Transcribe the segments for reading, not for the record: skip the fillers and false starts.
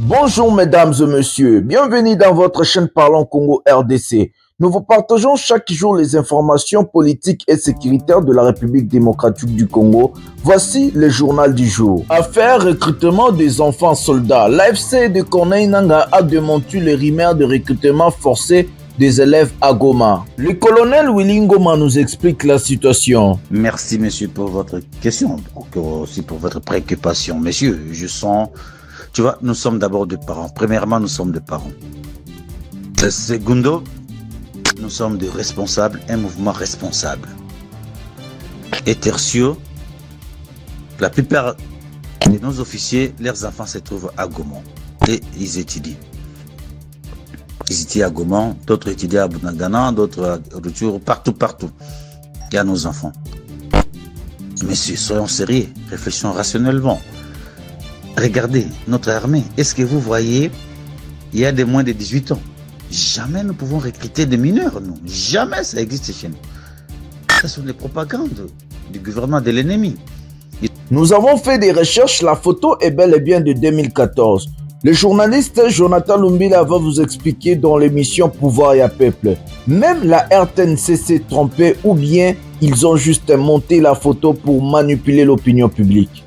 Bonjour mesdames et messieurs, bienvenue dans votre chaîne Parlons Congo RDC. Nous vous partageons chaque jour les informations politiques et sécuritaires de la République démocratique du Congo. Voici le journal du jour. Affaire recrutement des enfants soldats. L'AFC de Corneille Nangaa a démenti les rumeurs de recrutement forcé des élèves à Goma. Le colonel Willy Ngoma nous explique la situation. Merci monsieur pour votre question, aussi pour votre préoccupation. Messieurs, je sens... Tu vois, nous sommes d'abord des parents. Premièrement, nous sommes des parents. Segundo, nous sommes des responsables, un mouvement responsable. Et tertio, la plupart de nos officiers, leurs enfants se trouvent à Goma. Et ils étudient. Ils étudient à Goma, d'autres étudient à Bunagana, d'autres à Retour, partout. Il y a nos enfants. Messieurs, soyons sérieux, réfléchissons rationnellement. Regardez notre armée. Est-ce que vous voyez, il y a des moins de 18 ans. Jamais nous pouvons recruter des mineurs, nous. Jamais ça existe chez nous. Ce sont des propagandes du gouvernement de l'ennemi. Nous avons fait des recherches. La photo est bel et bien de 2014. Le journaliste Jonathan Lumbila va vous expliquer dans l'émission Pouvoir et à Peuple. Même la RTNC s'est trompée ou bien ils ont juste monté la photo pour manipuler l'opinion publique.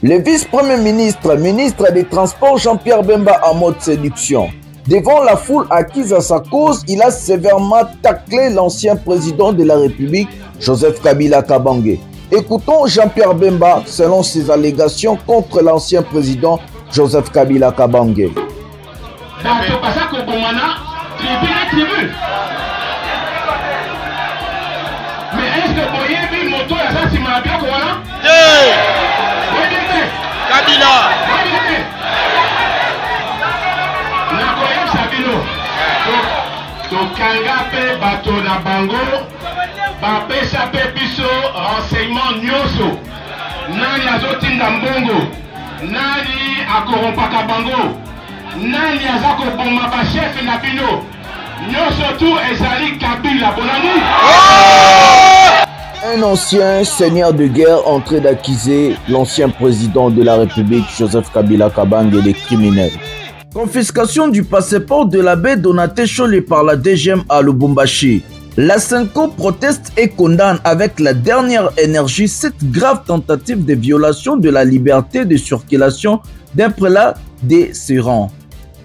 Le vice-premier ministre, ministre des Transports Jean-Pierre Bemba en mode séduction. Devant la foule acquise à sa cause, il a sévèrement taclé l'ancien président de la République, Joseph Kabila Kabange. Écoutons Jean-Pierre Bemba selon ses allégations contre l'ancien président Joseph Kabila Kabange. Mais est-ce que vous voyez une moto à ça, si ma bien quoi? Kabila. Nakoyem Sabino. Tokanga pe bato na bango. Bapesa pe biso renseignement nyoso. Nani azotinda mbongo. Nani akorompaka bango. Nani azako bomba ba chef na bino. Nyoso tour ezali Kabila bonani. Un ancien seigneur de guerre en train d'accuser l'ancien président de la République, Joseph Kabila Kabange, des criminels. Confiscation du passeport de l'abbé Donaté Cholé par la DGM à Lubumbashi. La Senko proteste et condamne avec la dernière énergie cette grave tentative de violation de la liberté de circulation d'un prélat des Serrans.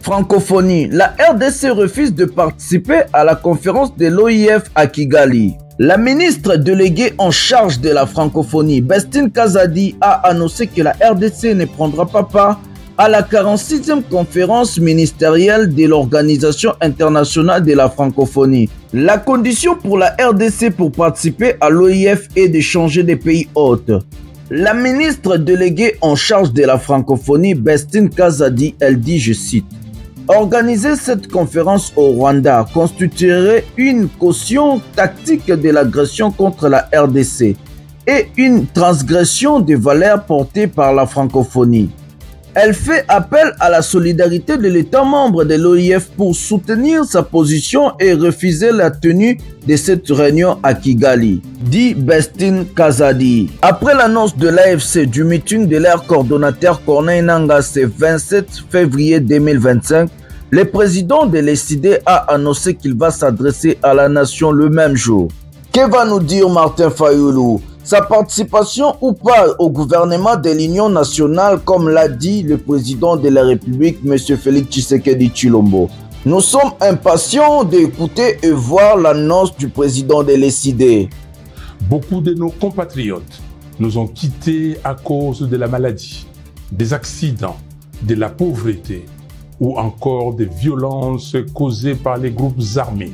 Francophonie. La RDC refuse de participer à la conférence de l'OIF à Kigali. La ministre déléguée en charge de la francophonie, Bestine Kazadi, a annoncé que la RDC ne prendra pas part à la 46e conférence ministérielle de l'Organisation internationale de la francophonie. La condition pour la RDC pour participer à l'OIF est de changer de pays hôte. La ministre déléguée en charge de la francophonie, Bestine Kazadi, elle dit, je cite, organiser cette conférence au Rwanda constituerait une caution tactique de l'agression contre la RDC et une transgression des valeurs portées par la francophonie. Elle fait appel à la solidarité de l'État membre de l'OIF pour soutenir sa position et refuser la tenue de cette réunion à Kigali, dit Bestine Kazadi. Après l'annonce de l'AFC du meeting de leur coordonnateur Corneille Nangaa ce 27 février 2025, le président de l'ECD a annoncé qu'il va s'adresser à la nation le même jour. Que va nous dire Martin Fayoulou? Sa participation ou pas au gouvernement de l'Union nationale, comme l'a dit le président de la République, M. Félix Tshisekedi Tshilombo. Nous sommes impatients d'écouter et voir l'annonce du président de l'ECD. Beaucoup de nos compatriotes nous ont quittés à cause de la maladie, des accidents, de la pauvreté ou encore des violences causées par les groupes armés,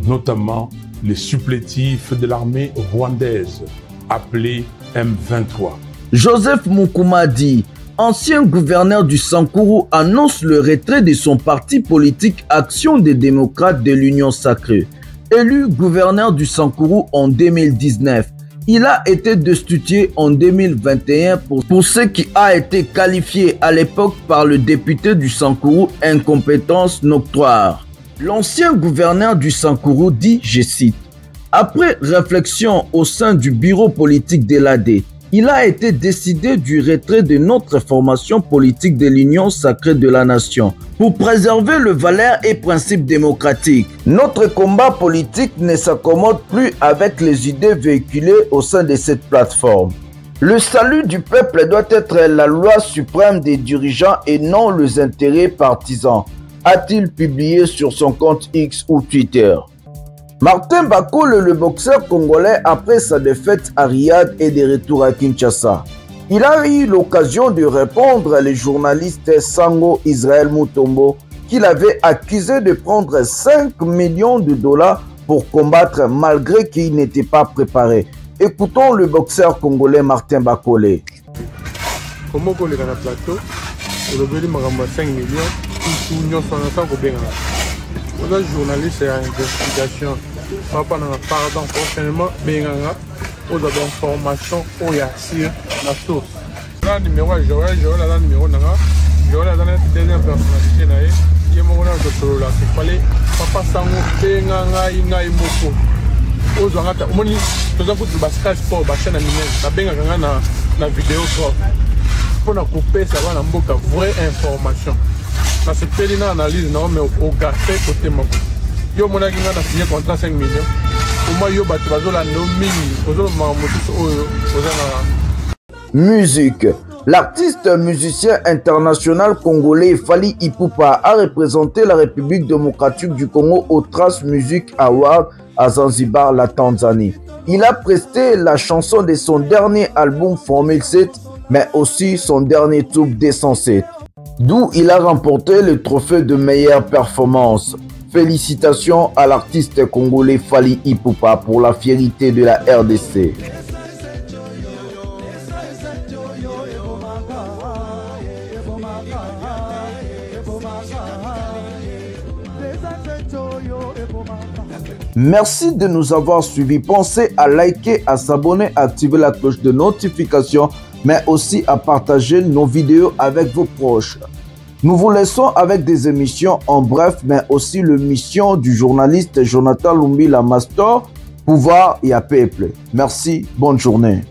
notamment les supplétifs de l'armée rwandaise, appelés M23. Joseph Mukumadi, ancien gouverneur du Sankuru, annonce le retrait de son parti politique Action des démocrates de l'Union sacrée. Élu gouverneur du Sankuru en 2019, il a été destitué en 2021 pour ce qui a été qualifié à l'époque par le député du Sankuru incompétence noctoire. L'ancien gouverneur du Sankuru dit, je cite, « Après réflexion au sein du bureau politique de l'AD, il a été décidé du retrait de notre formation politique de l'Union sacrée de la nation pour préserver le valeur et principes démocratiques. Notre combat politique ne s'accommode plus avec les idées véhiculées au sein de cette plateforme. Le salut du peuple doit être la loi suprême des dirigeants et non les intérêts partisans, a-t-il publié sur son compte X ou Twitter. Martin Bakole, le boxeur congolais, après sa défaite à Riyad et de retour à Kinshasa, il a eu l'occasion de répondre aux journalistes Sango Israël Mutombo qu'il avait accusé de prendre 5 millions de dollars pour combattre malgré qu'il n'était pas préparé. Écoutons le boxeur congolais Martin Bakole. Comment on est dans le plateau, on a 5 millions, tout le journaliste et investigation. Pardon, prochainement, on a des informations au Yassir, la source. Là, numéro Joël, là, numéro Nanga, Joël, là, deuxième personnalité, il y a mon nom de Tolo là, il fallait Papa Sango, Benanga, Inga, Imoko. Aux Zangata, on dit, tout ça, le basket sport, Bachana Minen, la Benga na vidéo sport. Pour la couper, ça va dans la vraie information. Dans ce pays, analyse, non, mais au café, côté Moko. Yo mona qui a signé contrat 5 millions. Au moins yo batu la musique. L'artiste musicien international congolais Fally Ipupa a représenté la République démocratique du Congo au Trans Music Award à Zanzibar, la Tanzanie. Il a presté la chanson de son dernier album Formule 7, mais aussi son dernier tube Descent 7, d'où il a remporté le trophée de meilleure performance. Félicitations à l'artiste congolais Fally Ipupa pour la fierté de la RDC. Merci de nous avoir suivis. Pensez à liker, à s'abonner, à activer la cloche de notification, mais aussi à partager nos vidéos avec vos proches. Nous vous laissons avec des émissions en bref, mais aussi l'émission du journaliste Jonathan Lumbi la Master, Pouvoir et à Peuple. Merci, bonne journée.